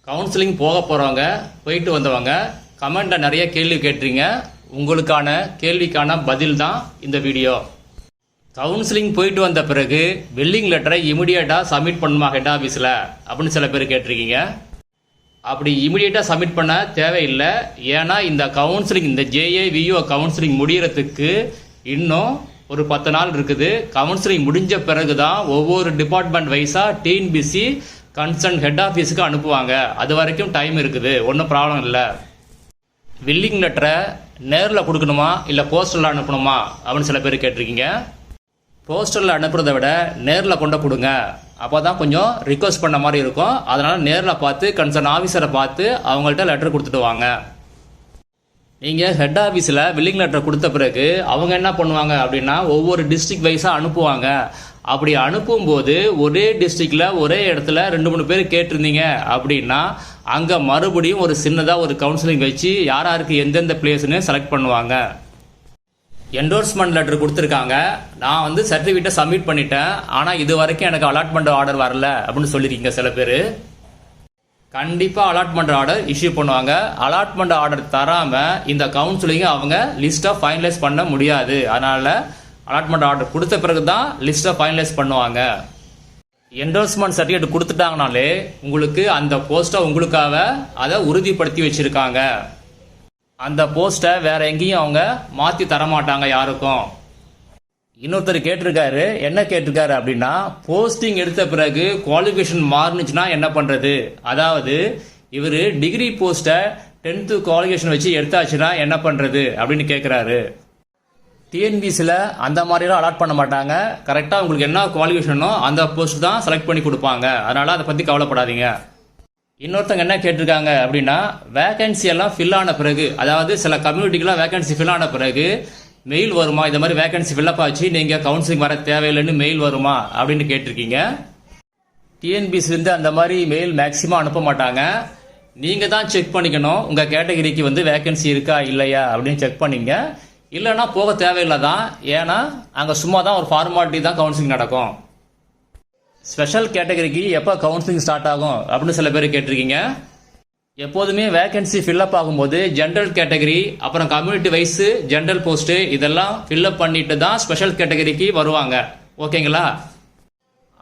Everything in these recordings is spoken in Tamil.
கவுன்சிலிங் போக போகிறவங்க, போயிட்டு வந்தவங்க கமெண்ட்டில் நிறைய கேள்வி கேட்டுறீங்க. உங்களுக்கான கேள்விக்கான பதில் தான் இந்த வீடியோ. கவுன்சிலிங் போயிட்டு வந்த பிறகு பில்லிங் லெட்டரை இமிடியேட்டாக சப்மிட் பண்ணுமா ஹெட் ஆஃபீஸில் அப்படின்னு சில பேர் கேட்டிருக்கீங்க. அப்படி இமிடியேட்டாக சப்மிட் பண்ண தேவையில்லை. ஏன்னா இந்த கவுன்சிலிங், இந்த JAVO கவுன்சிலிங் முடிகிறதுக்கு இன்னும் ஒரு 10 நாள் இருக்குது. கவுன்சிலிங் முடிஞ்ச பிறகு தான் ஒவ்வொரு டிபார்ட்மெண்ட் வைஸாக TNPSC கன்சர்ன் ஹெட் ஆஃபீஸுக்கு அனுப்புவாங்க. அது வரைக்கும் டைம் இருக்குது, ஒன்றும் ப்ராப்ளம் இல்லை. பில்லிங் லெட்டரை நேரில் கொடுக்கணுமா இல்லை போஸ்டலில் அனுப்பணுமா அப்படின்னு சில பேர் கேட்டிருக்கீங்க. போஸ்டலில் அனுப்புறதை விட நேரில் கொண்டு கொடுங்க, அப்போ தான் கொஞ்சம் ரிக்வஸ்ட் பண்ண மாதிரி இருக்கும். அதனால் நேரில் பார்த்து கன்சர்ன் ஆஃபீஸரை பார்த்து அவங்கள்ட்ட லெட்டர் கொடுத்துட்டு வாங்க. நீங்கள் ஹெட் ஆஃபீஸில் பில்லிங் லெட்டர் கொடுத்த பிறகு அவங்க என்ன பண்ணுவாங்க அப்படின்னா ஒவ்வொரு டிஸ்ட்ரிக்ட் வைஸாக அனுப்புவாங்க. அப்படி அனுப்பும்போது ஒரே டிஸ்ட்ரிக்டில் ஒரே இடத்துல 2-3 பேர் கேட்டிருந்தீங்க அப்படின்னா அங்கே மறுபடியும் ஒரு சின்னதாக ஒரு கவுன்சிலிங் வச்சு யாருக்கு எந்தெந்த பிளேஸ்னு செலக்ட் பண்ணுவாங்க. என்டோர்ஸ்மெண்ட் லெட்டர் கொடுத்துருக்காங்க, நான் சர்டிஃபிகேட்டை சப்மிட் பண்ணிட்டேன், ஆனால் இது வரைக்கும் எனக்கு அலாட்மெண்ட் ஆர்டர் வரல அப்படின்னு சொல்லியிருக்கீங்க சில பேர். கண்டிப்பாக அலாட்மெண்ட் ஆர்டர் இஷ்யூ பண்ணுவாங்க. அலாட்மெண்ட் ஆர்டர் தராமல் இந்த கவுன்சிலிங்கை அவங்க லிஸ்ட்டை ஃபைனலைஸ் பண்ண முடியாது. அதனால் அலாட்மெண்ட் ஆர்டர் கொடுத்த பிறகு தான் லிஸ்ட்டை ஃபைனலைஸ் பண்ணுவாங்க. என்டோர்ஸ்மெண்ட் சர்டிஃபிகேட் கொடுத்துட்டாங்கனாலே உங்களுக்கு அந்த போஸ்ட்டை உங்களுக்காக அதை உறுதிப்படுத்தி வச்சுருக்காங்க. அந்த போஸ்ட்டை வேற எங்கேயும் அவங்க மாற்றி தரமாட்டாங்க யாருக்கும். இன்னொருத்தர் கேட்டிருக்காரு, என்ன கேட்டிருக்காரு அப்படின்னா போஸ்டிங் எடுத்த பிறகு குவாலிஃபிகேஷன் மாறுனுச்சுன்னா என்ன பண்ணுறது, அதாவது இவர் டிகிரி போஸ்ட்டை 10th குவாலிஃபிகேஷன் வச்சு எடுத்தாச்சுன்னா என்ன பண்ணுறது அப்படின்னு கேட்குறாரு. TNPSCல அந்த மாதிரிலாம் அலாட் பண்ண மாட்டாங்க. கரெக்டாக உங்களுக்கு என்ன குவாலிஃபிகேஷனோ அந்த போஸ்ட் தான் செலக்ட் பண்ணி கொடுப்பாங்க. அதனால் அதை பற்றி கவலைப்படாதீங்க. இன்னொருத்தங்க என்ன கேட்டிருக்காங்க அப்படின்னா வேகன்சி எல்லாம் ஃபில் ஆன பிறகு, அதாவது சில கம்யூனிட்டிக்கெலாம் வேகன்சி ஃபில் ஆன பிறகு மெயில் வருமா, இந்த மாதிரி வேகன்சி ஃபில்லப் ஆச்சு நீங்கள் கவுன்சிலிங் வர தேவையில்லைன்னு மெயில் வருமா அப்படின்னு கேட்டிருக்கீங்க. TNPSCலேருந்து அந்த மாதிரி மெயில் மேக்ஸிமம் அனுப்ப மாட்டாங்க. நீங்கள் தான் செக் பண்ணிக்கணும் உங்கள் கேட்டகரிக்கு வேகன்சி இருக்கா இல்லையா அப்படின்னு செக் பண்ணிங்க. இல்லைன்னா போக தேவையில்லை தான், ஏன்னா அங்கே சும்மா தான் ஒரு ஃபார்மாலிட்டி தான் கவுன்சிலிங் நடக்கும். ஸ்பெஷல் கேட்டகரிக்கு எப்போ கவுன்சிலிங் ஸ்டார்ட் ஆகும் அப்படின்னு சில பேர் கேட்டிருக்கீங்க. எப்போதுமே வேகன்சி ஃபில்லப் ஆகும்போது ஜென்ரல் கேட்டகரி, அப்புறம் கம்யூனிட்டி வைஸ் ஜென்ரல் போஸ்ட்டு இதெல்லாம் ஃபில்லப் பண்ணிட்டு தான் ஸ்பெஷல் கேட்டகரிக்கு வருவாங்க. ஓகேங்களா?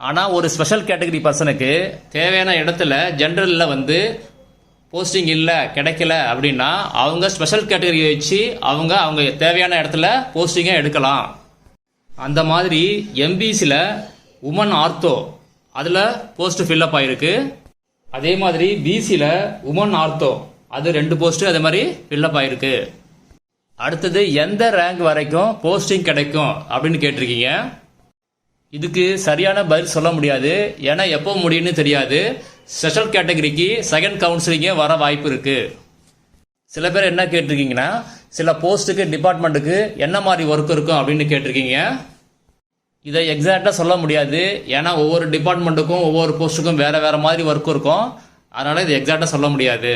ஆனால் ஒரு ஸ்பெஷல் கேட்டகரி பர்சனுக்கு தேவையான இடத்துல ஜென்ரலில் போஸ்டிங் இல்லை, கிடைக்கல அப்படின்னா அவங்க ஸ்பெஷல் கேட்டகரி வச்சு அவங்க தேவையான இடத்துல போஸ்டிங்கை எடுக்கலாம். அந்த மாதிரி MBCல உமன் ஆர்த்தோ அதில் போஸ்ட் ஃபில்லப் ஆகிருக்கு. அதே மாதிரி BCல உமன் ஆர்த்தோ அது 2 போஸ்ட்டு அதே மாதிரி ஃபில்லப் ஆகிருக்கு. அடுத்தது எந்த ரேங்க் வரைக்கும் போஸ்டிங் கிடைக்கும் அப்படின்னு கேட்டிருக்கீங்க. இதுக்கு சரியான பதில் சொல்ல முடியாது, ஏன்னா எப்போ முடியும்னு தெரியாது. ஸ்பெஷல் கேட்டகரிக்கு செகண்ட் கவுன்சிலிங்கே வர வாய்ப்பு இருக்கு. சில பேர் என்ன கேட்டிருக்கீங்கன்னா சில போஸ்ட்டுக்கு டிபார்ட்மெண்ட்டுக்கு என்ன மாதிரி ஒர்க் இருக்கும் அப்படின்னு கேட்டிருக்கீங்க. இதை எக்ஸாக்டாக சொல்ல முடியாது, ஏன்னா ஒவ்வொரு டிபார்ட்மெண்ட்டுக்கும் ஒவ்வொரு போஸ்ட்டுக்கும் வேறு வேறு மாதிரி ஒர்க் இருக்கும். அதனால் இது எக்ஸாக்டாக சொல்ல முடியாது.